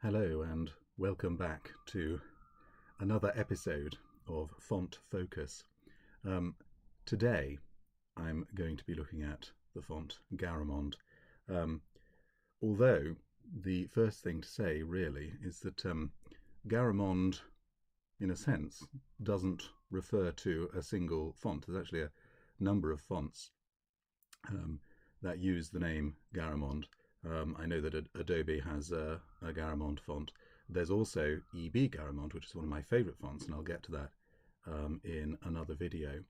Hello and welcome back to another episode of Font Focus. Today I'm going to be looking at the font Garamond. Although the first thing to say really is that Garamond, in a sense, doesn't refer to a single font. There's actually a number of fonts that use the name Garamond. I know that Adobe has a Garamond font. There's also EB Garamond, which is one of my favourite fonts, and I'll get to that in another video.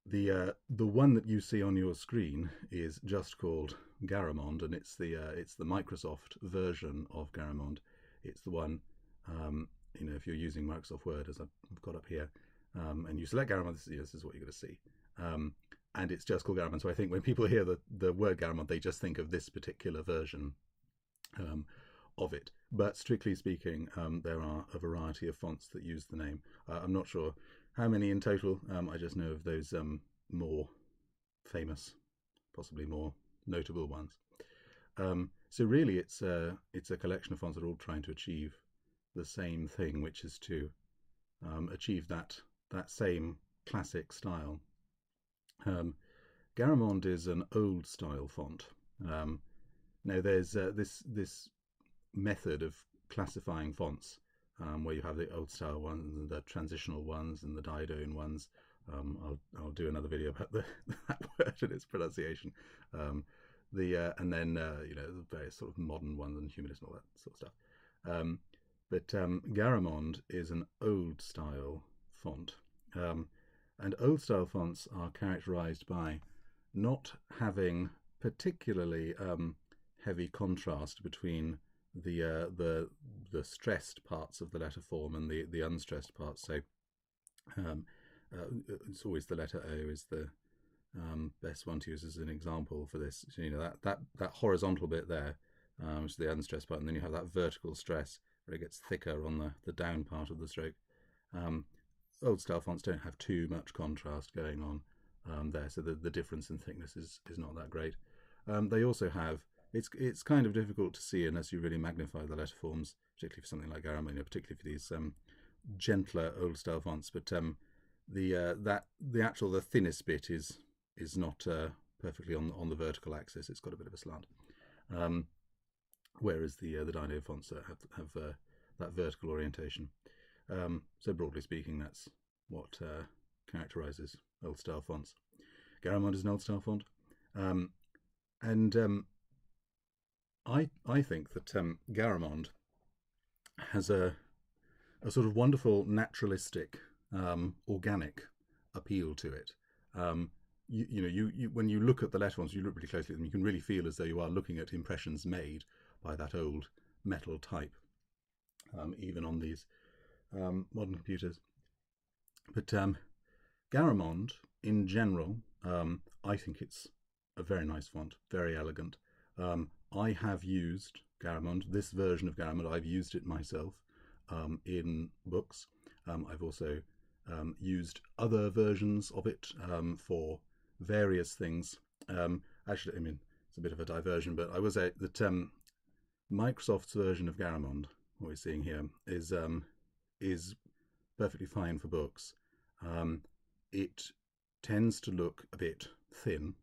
The one that you see on your screen is just called Garamond, and it's the Microsoft version of Garamond. It's the one, if you're using Microsoft Word, as I've got up here, and you select Garamond, this is what you're going to see. And it's just called Garamond. So I think when people hear the word Garamond, they just think of this particular version of it. But strictly speaking, there are a variety of fonts that use the name. I'm not sure how many in total. I just know of those more famous, possibly more notable ones. So really, it's a collection of fonts that are all trying to achieve the same thing, which is to achieve that same classic style. Garamond is an old style font. Now there's this method of classifying fonts where you have the old style ones and the transitional ones and the diadone ones. I'll do another video about that word and its pronunciation. And then the various sort of modern ones and humanist and all that sort of stuff. But Garamond is an old style font. And old style fonts are characterized by not having particularly heavy contrast between the stressed parts of the letter form and the unstressed parts. So it's always the letter O is the best one to use as an example for this. So, that horizontal bit there, which is the unstressed part, and then you have that vertical stress where it gets thicker on the down part of the stroke. Old style fonts don't have too much contrast going on there, so the difference in thickness is not that great. They also have, it's kind of difficult to see unless you really magnify the letter forms, particularly for something like Garamond, particularly for these gentler old style fonts. But the thinnest bit is not perfectly on the vertical axis. It's got a bit of a slant. Whereas the Dino fonts have that vertical orientation. So broadly speaking, that's what characterizes old style fonts. Garamond is an old style font, and I think that Garamond has a sort of wonderful naturalistic, organic appeal to it. You when you look at the letter fonts, you look really closely at them, you can really feel as though you are looking at impressions made by that old metal type, even on these modern computers. But Garamond in general, I think it's a very nice font, very elegant. I have used Garamond, this version of Garamond. I've used it myself in books. I've also used other versions of it for various things. Actually, I mean, it's a bit of a diversion, but I will say that Microsoft's version of Garamond, what we're seeing here, is perfectly fine for books. It tends to look a bit thin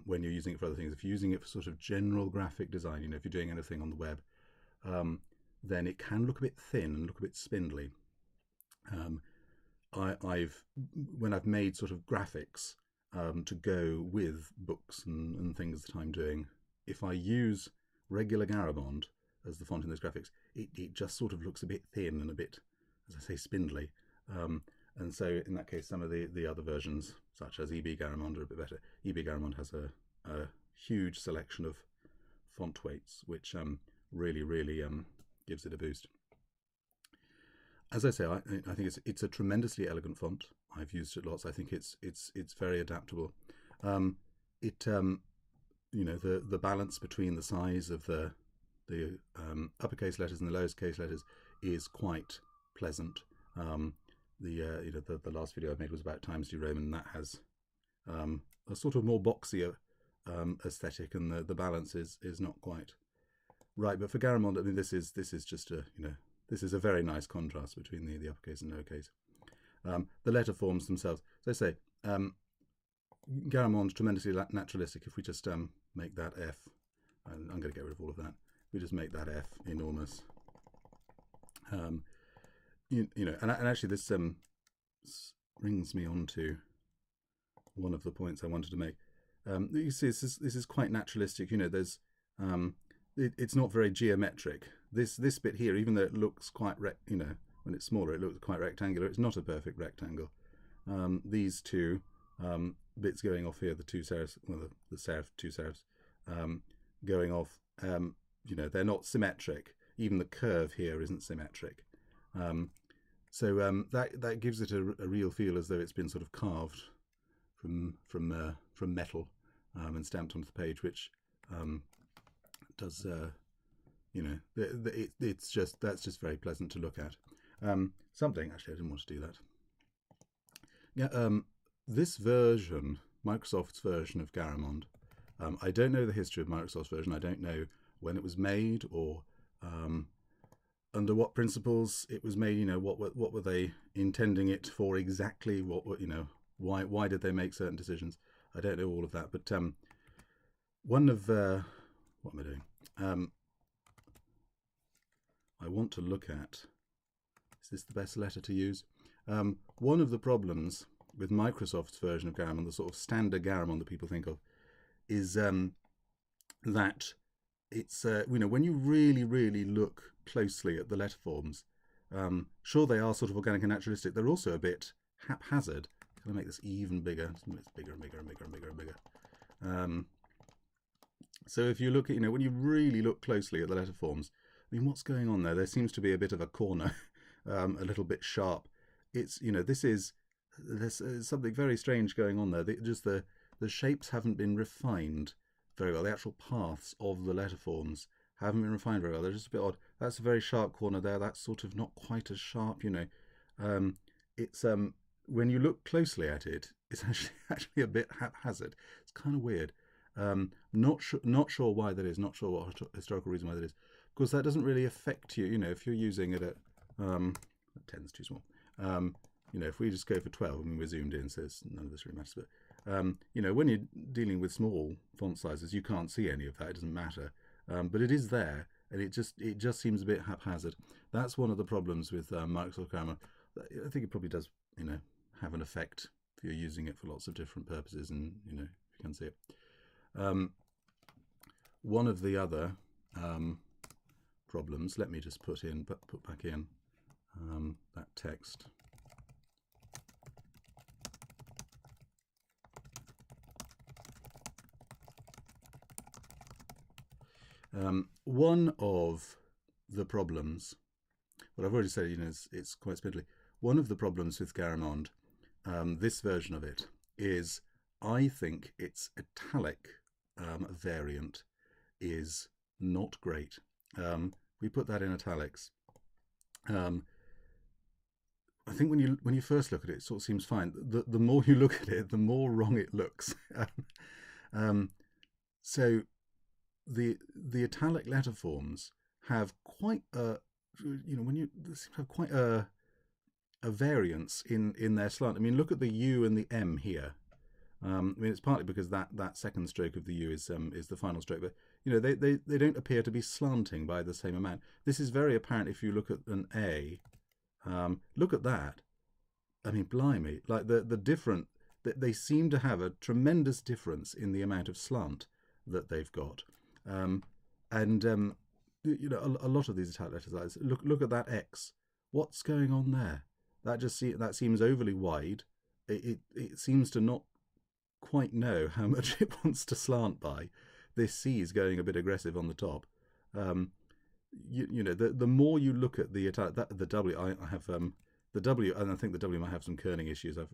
when you're using it for other things. If you're using it for sort of general graphic design, if you're doing anything on the web, then it can look a bit thin and look a bit spindly. When I've made sort of graphics to go with books and things that I'm doing, if I use regular Garamond as the font in those graphics, it just sort of looks a bit thin and a bit, as I say, spindly. And so in that case, some of the other versions, such as EB Garamond, are a bit better. EB Garamond has a huge selection of font weights, which really gives it a boost. As I say, I think it's a tremendously elegant font. I've used it lots. I think it's very adaptable. The balance between the size of the uppercase letters and the lowercase letters is quite pleasant. The last video I made was about Times New Roman, and that has a sort of more boxier aesthetic, and the balance is not quite Right, but for Garamond, I mean, this is just a this is a very nice contrast between the uppercase and lowercase. The letter forms themselves, as I say, Garamond tremendously naturalistic. If we just make that F, and I'm going to get rid of all of that. We just make that F enormous. And actually this brings me on to one of the points I wanted to make. You see, this is quite naturalistic. There's it's not very geometric. This bit here, even though it looks quite when it's smaller, it looks quite rectangular. It's not a perfect rectangle. These two bits going off here, the two serifs, well, the serif, two serifs, going off. They're not symmetric. Even the curve here isn't symmetric. So that gives it a real feel as though it's been sort of carved from metal and stamped onto the page, which does it's just that's just very pleasant to look at. Something actually I didn't want to do that. Yeah, this version, Microsoft's version of Garamond, I don't know the history of Microsoft's version. I don't know when it was made or under what principles it was made. What were they intending it for exactly? Why did they make certain decisions? I don't know all of that, but one of what am I doing? I want to look at, is this the best letter to use? One of the problems with Microsoft's version of Garamond, the sort of standard Garamond that people think of, is that it's when you really look closely at the letter forms, sure they are sort of organic and naturalistic. They're also a bit haphazard. Can I make this even bigger? It's bigger and bigger and bigger and bigger and bigger. So if you look at, when you really look closely at the letter forms, I mean, what's going on there? There seems to be a bit of a corner, a little bit sharp. It's, there's something very strange going on there. The shapes haven't been refined very well. The actual paths of the letter forms haven't been refined very well. They're just a bit odd. That's a very sharp corner there. That's sort of not quite as sharp, It's when you look closely at it, it's actually a bit haphazard. It's kind of weird. Not sure why that is. Not sure what historical reason why that is. Because that doesn't really affect you. If you're using it at 10's too small. If we just go for 12, I mean, we're zoomed in, so none of this really matters. But when you're dealing with small font sizes, you can't see any of that. It doesn't matter. But it is there, and it just seems a bit haphazard. That's one of the problems with Microsoft Garamond. I think it probably does, have an effect if you're using it for lots of different purposes, and if you can see it. One of the other problems. Let me just put back in that text. One of the problems, well, I've already said, it's quite spindly. One of the problems with Garamond, this version of it, is I think its italic variant is not great. We put that in italics. I think when you first look at it, it sort of seems fine. The more you look at it, the more wrong it looks. So the italic letter forms have quite a have quite a variance in their slant. I mean, look at the U and the M here. I mean, it's partly because that second stroke of the U is the final stroke, but they don't appear to be slanting by the same amount. This is very apparent if you look at an A. Look at that. I mean, blimey, like the different. They seem to have a tremendous difference in the amount of slant that they've got, a lot of these italic letters. Look at that X. What's going on there? That seems overly wide. It seems to not quite know how much it wants to slant by. This C is going a bit aggressive on the top. The more you look at the italic, the W, I have the W, and I think the W might have some kerning issues. I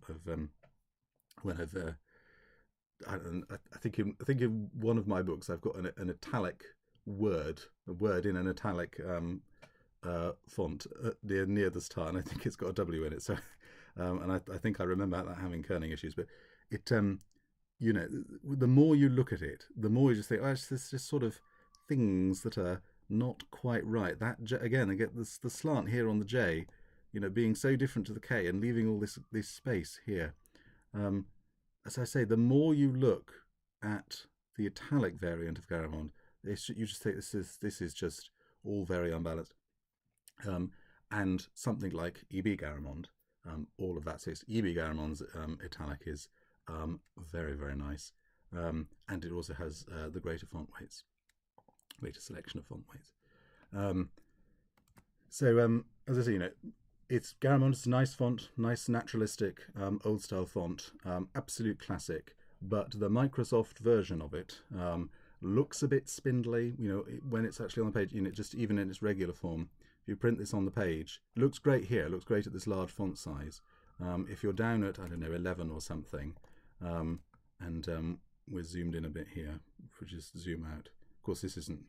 think in one of my books I've got an italic word, a word in an italic font near the start, and I think it's got a W in it. So, and I think I remember that having kerning issues. But it, the more you look at it, the more you just think, oh, it's just sort of things that are not quite right. That again, I get this the slant here on the J, being so different to the K and leaving all this space here. Um, as I say, the more you look at the italic variant of Garamond, you just think this is just all very unbalanced. And something like EB Garamond, all of that. So EB Garamond's italic is very, very nice. And it also has the greater font weights, greater selection of font weights. As I say, it's Garamond. It's a nice font, nice naturalistic old style font, absolute classic. But the Microsoft version of it looks a bit spindly. When it's actually on the page, just even in its regular form. If you print this on the page, it looks great here. It looks great at this large font size. If you're down at, I don't know, 11 or something, and we're zoomed in a bit here, if we just zoom out. Of course, this isn't,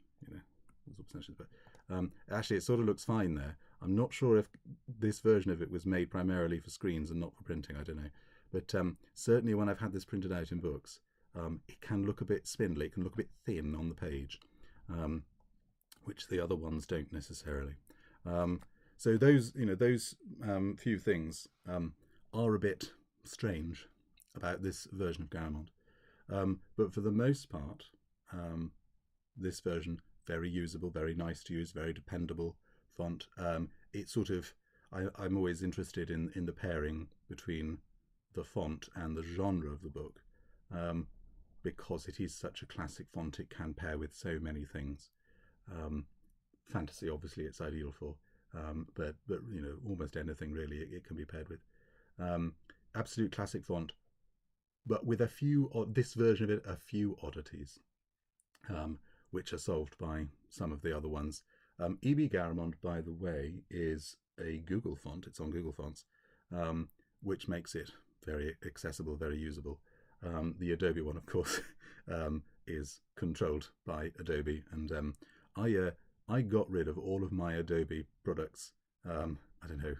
but actually it sort of looks fine there. I'm not sure if this version of it was made primarily for screens and not for printing, I don't know. But certainly when I've had this printed out in books, it can look a bit spindly, it can look a bit thin on the page, which the other ones don't necessarily. So those few things are a bit strange about this version of Garamond. But for the most part, this version, very usable, very nice to use, very dependable font. It's sort of, I'm always interested in the pairing between the font and the genre of the book, because it is such a classic font. It can pair with so many things. Fantasy, obviously, it's ideal for, but almost anything really it can be paired with. Absolute classic font, but with this version of it, a few oddities, which are solved by some of the other ones. EB Garamond, by the way, is a Google font. It's on Google Fonts, which makes it very accessible, very usable. The Adobe one, of course, is controlled by Adobe, and I got rid of all of my Adobe products, I don't know,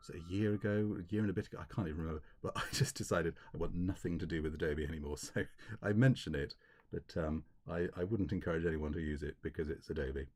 was it a year and a bit ago? I can't even remember, but I just decided I want nothing to do with Adobe anymore. So I mention it, but I wouldn't encourage anyone to use it because it's Adobe.